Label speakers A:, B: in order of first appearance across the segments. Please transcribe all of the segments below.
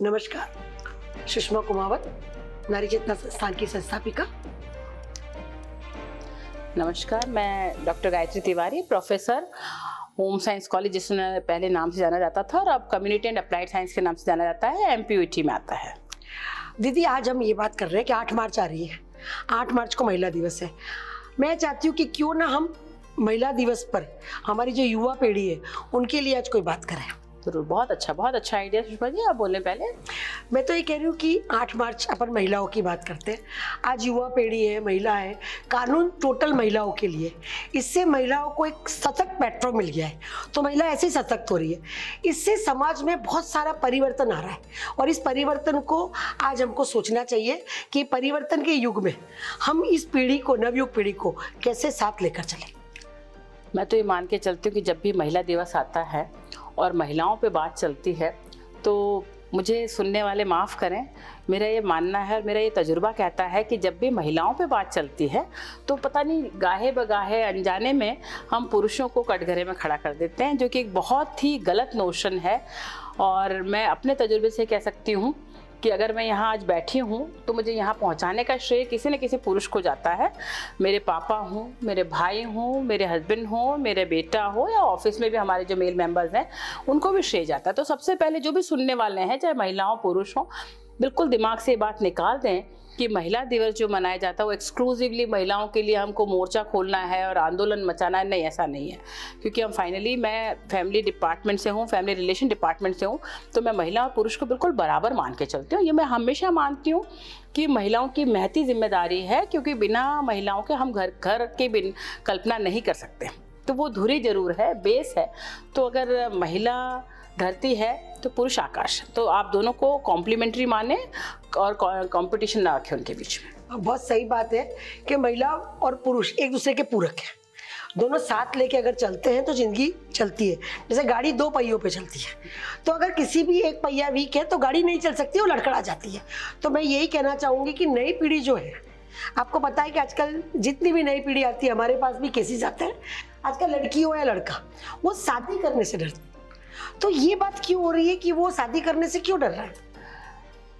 A: नमस्कार, सुषमा कुमावत, नारी चेतना संस्थान की संस्थापिका।
B: नमस्कार, मैं doctor Gayatri Tiwari, professor home science college, जिसमें पहले नाम से जाना जाता था और अब कम्युनिटी एंड अप्लाइड साइंस के नाम से जाना जाता है, एमपीयूटी में आता है।
A: दीदी, आज हम ये बात कर रहे हैं कि 8 मार्च आ रही है। 8 मार्च को महिला दिवस है। मैं चाहती हूँ कि क्यों ना हम महिला दिवस पर हमारी जो युवा पीढ़ी है उनके लिए आज कोई बात करें।
B: जरूर, बहुत अच्छा आइडिया सुषमा जी, आप बोलें पहले।
A: मैं तो ये कह रही हूँ कि 8 मार्च अपन महिलाओं की बात करते हैं। आज युवा पीढ़ी है, महिला है, कानून टोटल महिलाओं के लिए। इससे महिलाओं को एक सशक्त प्लेटफॉर्म मिल गया है, तो महिला ऐसे ही सशक्त हो रही है। इससे समाज में बहुत सारा परिवर्तन आ रहा है और इस परिवर्तन को आज हमको सोचना चाहिए कि परिवर्तन के युग में हम इस पीढ़ी को, नवयुग पीढ़ी को कैसे साथ लेकर चलें।
B: मैं तो ये मान के चलती हूँ कि जब भी महिला दिवस आता है और महिलाओं पे बात चलती है तो मुझे सुनने वाले माफ़ करें, मेरा ये मानना है और मेरा ये तजुर्बा कहता है कि जब भी महिलाओं पे बात चलती है तो पता नहीं गाहे बगाहे अनजाने में हम पुरुषों को कटघरे में खड़ा कर देते हैं, जो कि एक बहुत ही गलत नोशन है। और मैं अपने तजुर्बे से कह सकती हूँ कि अगर मैं यहाँ आज बैठी हूँ तो मुझे यहाँ पहुँचाने का श्रेय किसी न किसी पुरुष को जाता है। मेरे पापा हों, मेरे भाई हों, मेरे हस्बैंड हों, मेरे बेटा हो, या ऑफिस में भी हमारे जो मेल मेंबर्स हैं उनको भी श्रेय जाता है। तो सबसे पहले जो भी सुनने वाले हैं, चाहे महिलाओं पुरुष हों, बिल्कुल दिमाग से ये बात निकाल दें कि महिला दिवस जो मनाया जाता है वो एक्सक्लूसिवली महिलाओं के लिए हमको मोर्चा खोलना है और आंदोलन मचाना है। नहीं, ऐसा नहीं है। क्योंकि हम फाइनली, मैं फैमिली डिपार्टमेंट से हूँ, फैमिली रिलेशन डिपार्टमेंट से हूँ, तो मैं महिला और पुरुष को बिल्कुल बराबर मान के चलती हूँ। ये मैं हमेशा मानती हूँ कि महिलाओं की महती जिम्मेदारी है, क्योंकि बिना महिलाओं के हम घर की बिन कल्पना नहीं कर सकते। तो वो धुरी जरूर है, बेस है। तो अगर महिला धरती है तो पुरुष आकाश। तो आप दोनों को कॉम्प्लीमेंट्री माने और कंपटीशन ना रखें उनके बीच में।
A: बहुत सही बात है कि महिला और पुरुष एक दूसरे के पूरक हैं। दोनों साथ लेके अगर चलते हैं तो जिंदगी चलती है। जैसे गाड़ी 2 पहियों पे चलती है, तो अगर किसी भी एक पहिया वीक है तो गाड़ी नहीं चल सकती, वो लड़खड़ा जाती है। तो मैं यही कहना चाहूँगी कि नई पीढ़ी जो है, आपको पता है कि आजकल जितनी भी नई पीढ़ी आती है, हमारे पास भी केसेस आते हैं, आजकल लड़की हो या लड़का, वो शादी करने से डरती है। तो ये बात क्यों हो रही है कि वो शादी करने से क्यों डर रहा है?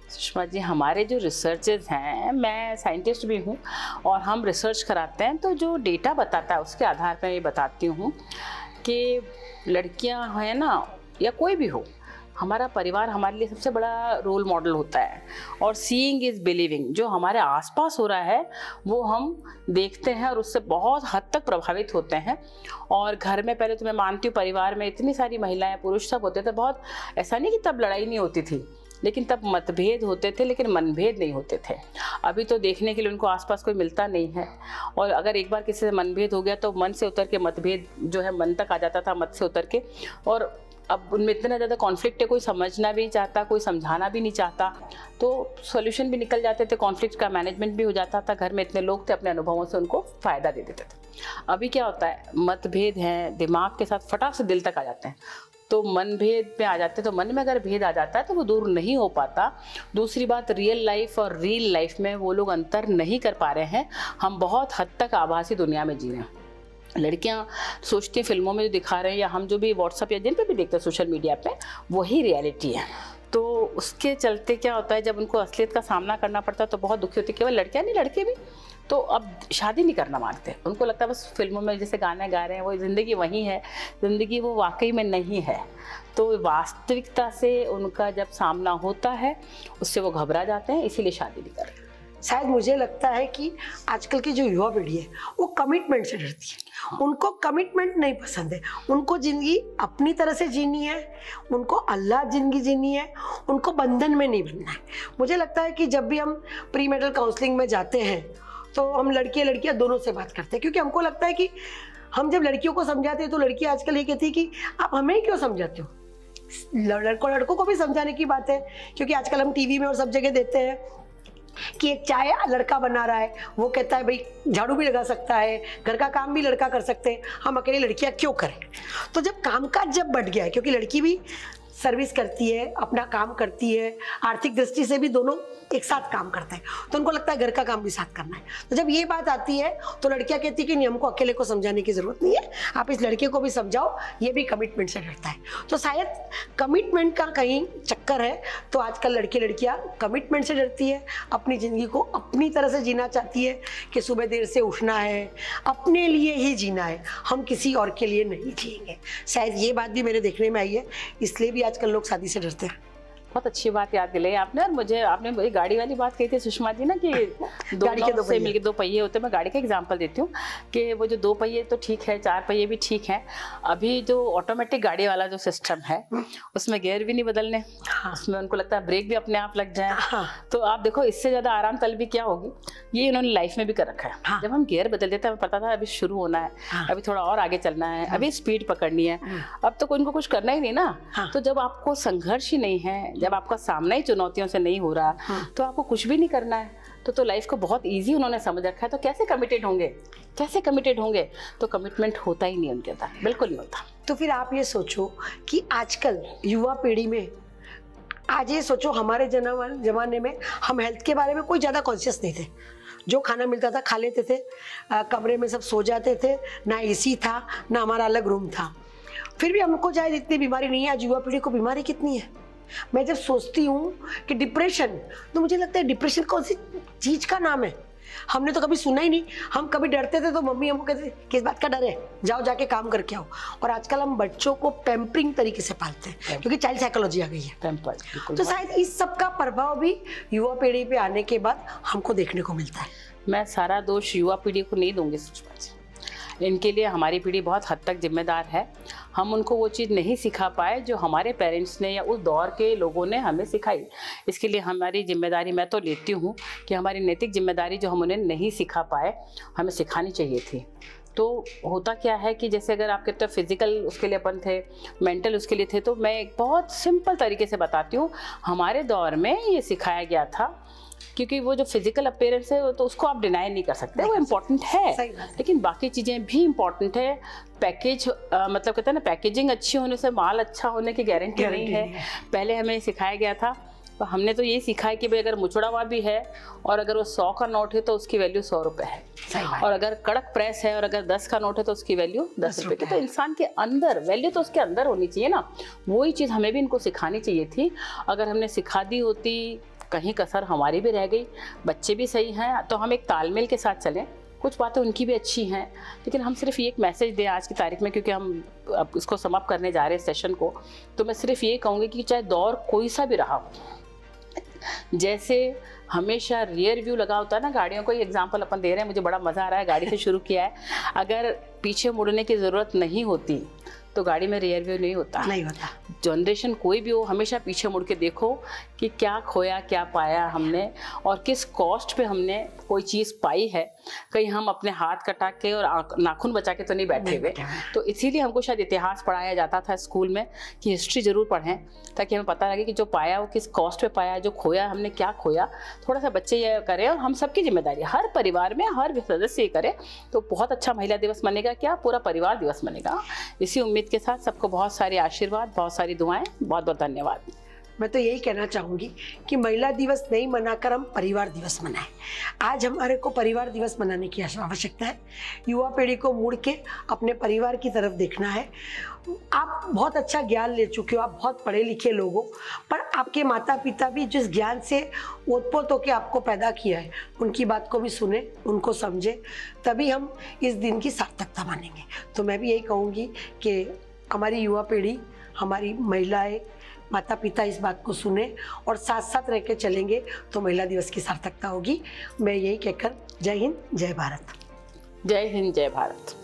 B: सुषमा जी, हमारे जो रिसर्चेस हैं, मैं साइंटिस्ट भी हूँ और हम रिसर्च कराते हैं, तो जो डेटा बताता है उसके आधार पर मैं बताती हूँ कि लड़कियाँ हैं ना, या कोई भी हो, हमारा परिवार हमारे लिए सबसे बड़ा रोल मॉडल होता है। और सीइंग इज़ बिलीविंग, जो हमारे आसपास हो रहा है वो हम देखते हैं और उससे बहुत हद तक प्रभावित होते हैं। और घर में, पहले तो मैं मानती हूँ, परिवार में इतनी सारी महिलाएं पुरुष सब होते थे, बहुत ऐसा नहीं कि तब लड़ाई नहीं होती थी, लेकिन तब मतभेद होते थे, लेकिन मनभेद नहीं होते थे। अभी तो देखने के लिए उनको आसपास कोई मिलता नहीं है। और अगर एक बार किसी से मनभेद हो गया तो मन से उतर के मतभेद जो है मन तक आ जाता था, मत से उतर के। और अब उनमें इतना ज़्यादा कॉन्फ्लिक्ट है, कोई समझना भी नहीं चाहता, कोई समझाना भी नहीं चाहता, तो सॉल्यूशन भी निकल जाते थे, कॉन्फ्लिक्ट का मैनेजमेंट भी हो जाता था। घर में इतने लोग थे, अपने अनुभवों से उनको फ़ायदा दे देते थे। अभी क्या होता है, मतभेद हैं, दिमाग के साथ फटाक से दिल तक आ जाते हैं, तो मनभेद पे आ जाते हैं। तो मन में अगर भेद आ जाता है तो वो दूर नहीं हो पाता। दूसरी बात, रियल लाइफ और रील लाइफ में वो लोग अंतर नहीं कर पा रहे हैं। हम बहुत हद तक आभासी दुनिया में जी रहे हैं। लड़कियां सोचती हैं फिल्मों में जो दिखा रहे हैं, या हम जो भी व्हाट्सएप या जिन पे भी देखते हैं सोशल मीडिया पे, वही रियलिटी है। तो उसके चलते क्या होता है, जब उनको असलियत का सामना करना पड़ता है तो बहुत दुखी होती है। केवल लड़कियां नहीं, लड़के भी तो अब शादी नहीं करना मानते। उनको लगता है बस फिल्मों में जैसे गाने गा रहे हैं वो ज़िंदगी वही है, ज़िंदगी वो वाकई में नहीं है। तो वास्तविकता से उनका जब सामना होता है उससे वो घबरा जाते हैं, इसीलिए शादी नहीं करते।
A: शायद मुझे लगता है कि आजकल की जो युवा पीढ़ी है वो कमिटमेंट से डरती है। उनको कमिटमेंट नहीं पसंद है, उनको ज़िंदगी अपनी तरह से जीनी है, उनको अल्लाह ज़िंदगी जीनी है, उनको बंधन में नहीं बनना है। मुझे लगता है कि जब भी हम प्री मैरिटल काउंसलिंग में जाते हैं तो हम लड़कियां दोनों से बात करते हैं, क्योंकि हमको लगता है कि हम जब लड़कियों को समझाते हैं तो लड़कियां आजकल ये कहती है कि आप हमें क्यों समझाते हो। लड़कों को भी समझाने की बात है, क्योंकि आजकल हम टीवी में और सब जगह देते हैं कि एक चाय लड़का बना रहा है, वो कहता है भाई झाड़ू भी लगा सकता है, घर का काम भी लड़का कर सकते हैं, हम अकेली लड़कियां क्यों करें। तो जब कामकाज जब बढ़ गया है, क्योंकि लड़की भी सर्विस करती है, अपना काम करती है, आर्थिक दृष्टि से भी दोनों एक साथ काम करते हैं, तो उनको लगता है घर का काम भी साथ करना है। तो जब ये बात आती है तो लड़कियां कहती है कि नहीं, हमको अकेले को समझाने की जरूरत नहीं है, आप इस लड़के को भी समझाओ, ये भी कमिटमेंट से डरता है। तो शायद कमिटमेंट का कहीं चक्कर है, तो आजकल लड़के लड़कियां कमिटमेंट से डरती है, अपनी ज़िंदगी को अपनी तरह से जीना चाहती है कि सुबह देर से उठना है, अपने लिए ही जीना है, हम किसी और के लिए नहीं जिएंगे। शायद ये बात भी मेरे देखने में आई है, इसलिए भी आजकल लोग शादी से डरते हैं।
B: बहुत अच्छी बात याद दिलाई आपने। और मुझे आपने वही गाड़ी वाली बात कही थी सुषमा जी ना, कि
A: गाड़ी के दो
B: से
A: पहिए।
B: मिलके दो पहिए होते हैं। मैं गाड़ी का एग्जांपल देती हूँ कि वो जो 2 पहिए तो ठीक है, 4 पहिए भी ठीक है, अभी जो ऑटोमेटिक गाड़ी वाला जो सिस्टम है उसमें गियर भी नहीं बदलने,
A: हाँ।
B: उसमें उनको लगता है ब्रेक भी अपने आप लग जाए।
A: हाँ।
B: तो आप देखो इससे ज़्यादा आराम तलबी क्या होगी, ये इन्होंने लाइफ में भी कर रखा है।
A: हाँ।
B: जब हम गियर बदल देते हैं, हमें पता था अभी शुरू होना है,
A: हाँ।
B: अभी थोड़ा और आगे चलना है, अभी स्पीड पकड़नी है, अब तो इनको कुछ करना ही नहीं ना।
A: हाँ।
B: तो जब आपको संघर्ष ही नहीं है, जब आपका सामना ही चुनौतियों से नहीं हो रहा, तो आपको कुछ भी नहीं करना है। तो लाइफ को बहुत इजी उन्होंने समझ रखा है, तो कैसे कमिटेड होंगे, कैसे कमिटेड होंगे? तो कमिटमेंट होता ही नहीं उनके साथ, बिल्कुल नहीं होता।
A: तो फिर आप ये सोचो कि आजकल युवा पीढ़ी में, आज ये सोचो हमारे जमाने में हम हेल्थ के बारे में कोई ज़्यादा कॉन्शियस नहीं थे, जो खाना मिलता था खा लेते थे, कमरे में सब सो जाते थे, ना एसी था ना हमारा अलग रूम था, फिर भी हमको शायद इतनी बीमारी नहीं है। आज युवा पीढ़ी को बीमारी कितनी है। मैं जब सोचती हूँ कि डिप्रेशन, तो मुझे लगता है डिप्रेशन कौन सी चीज़ का नाम है, हमने तो कभी सुना ही नहीं। हम कभी डरते थे तो मम्मी हमको कहते थे किस बात का डर है, जाओ जाके काम करके आओ। और आजकल हम बच्चों को पैम्परिंग तरीके से पालते हैं, क्योंकि चाइल्ड साइकोलॉजी आ गई है।
B: पैम्पर्ड, बिल्कुल।
A: तो शायद इस सब का प्रभाव भी युवा पीढ़ी पे आने के बाद हमको देखने को मिलता है।
B: मैं सारा दोष युवा पीढ़ी को नहीं दूंगी सुषमा जी, इनके लिए हमारी पीढ़ी बहुत हद तक जिम्मेदार है। हम उनको वो चीज़ नहीं सिखा पाए जो हमारे पेरेंट्स ने या उस दौर के लोगों ने हमें सिखाई। इसके लिए हमारी जिम्मेदारी मैं तो लेती हूँ कि हमारी नैतिक जिम्मेदारी जो हम उन्हें नहीं सिखा पाए, हमें सिखानी चाहिए थी। तो होता क्या है कि जैसे अगर आपके तरफ फिजिकल उसके लिए अपन थे, मेंटल उसके लिए थे, तो मैं एक बहुत सिंपल तरीके से बताती हूँ। हमारे दौर में ये सिखाया गया था, क्योंकि वो जो फिजिकल अपीयरेंस है तो उसको आप डिनाई नहीं कर सकते, वो इम्पोर्टेंट है, लेकिन बाकी चीज़ें भी इम्पोर्टेंट है। पैकेज मतलब कहते हैं ना, पैकेजिंग अच्छी होने से माल अच्छा होने की गारंटी नहीं है। पहले हमें सिखाया गया था, तो हमने तो ये सीखा है कि भाई अगर मुचड़ा हुआ भी है और अगर वो 100 का नोट है तो उसकी वैल्यू 100 रुपये है, और अगर कड़क प्रेस है और अगर 10 का नोट है तो उसकी वैल्यू 10 रुपये की। तो इंसान के अंदर वैल्यू तो उसके अंदर होनी चाहिए ना, वही चीज़ हमें भी इनको सिखानी चाहिए थी। अगर हमने सिखा दी होती, कहीं कसर हमारी भी रह गई, बच्चे भी सही हैं, तो हम एक तालमेल के साथ चलें। कुछ बातें उनकी भी अच्छी हैं, लेकिन हम सिर्फ ये एक मैसेज दें आज की तारीख में, क्योंकि हम अब इसको समाप्त करने जा रहे हैं सेशन को। तो मैं सिर्फ ये कहूँगी कि चाहे दौर कोई सा भी रहा हो, जैसे हमेशा रियर व्यू लगा होता है ना गाड़ियों को, एग्जांपल अपन दे रहे हैं, मुझे बड़ा मज़ा आ रहा है, गाड़ी से शुरू किया है। अगर पीछे मुड़ने की ज़रूरत नहीं होती तो गाड़ी में रियर व्यू नहीं होता। जनरेशन कोई भी हो, हमेशा पीछे मुड़ के देखो कि क्या खोया क्या पाया हमने, और किस कॉस्ट पे हमने कोई चीज़ पाई है। कहीं हम अपने हाथ कटा के और नाखून बचा के तो नहीं बैठे हुए। तो इसीलिए हमको शायद इतिहास पढ़ाया जाता था स्कूल में, कि हिस्ट्री ज़रूर पढ़ें, ताकि हमें पता लगे कि जो पाया वो किस कॉस्ट पे पाया, जो खोया हमने क्या खोया। थोड़ा सा बच्चे ये करें, और हम सबकी जिम्मेदारी, हर परिवार में हर सदस्य ये करे, तो बहुत अच्छा महिला दिवस मनेगा, क्या पूरा परिवार दिवस मनेगा। इसी उम्मीद के साथ सबको बहुत सारे आशीर्वाद, बहुत सारी दुआएं, बहुत बहुत धन्यवाद।
A: मैं तो यही कहना चाहूँगी कि महिला दिवस नहीं मनाकर हम परिवार दिवस मनाएं। आज हमारे को परिवार दिवस मनाने की आवश्यकता है। युवा पीढ़ी को मुड़ के अपने परिवार की तरफ देखना है। आप बहुत अच्छा ज्ञान ले चुके हो, आप बहुत पढ़े लिखे लोग हो, पर आपके माता पिता भी जिस ज्ञान से ओतपोत होकर आपको पैदा किया है, उनकी बात को भी सुने, उनको समझे, तभी हम इस दिन की सार्थकता मानेंगे। तो मैं भी यही कहूँगी कि हमारी युवा पीढ़ी, हमारी महिलाएं, माता पिता इस बात को सुने और साथ साथ रह के चलेंगे, तो महिला दिवस की सार्थकता होगी। मैं यही कहकर जय हिंद, जय भारत।
B: जय हिंद, जय भारत।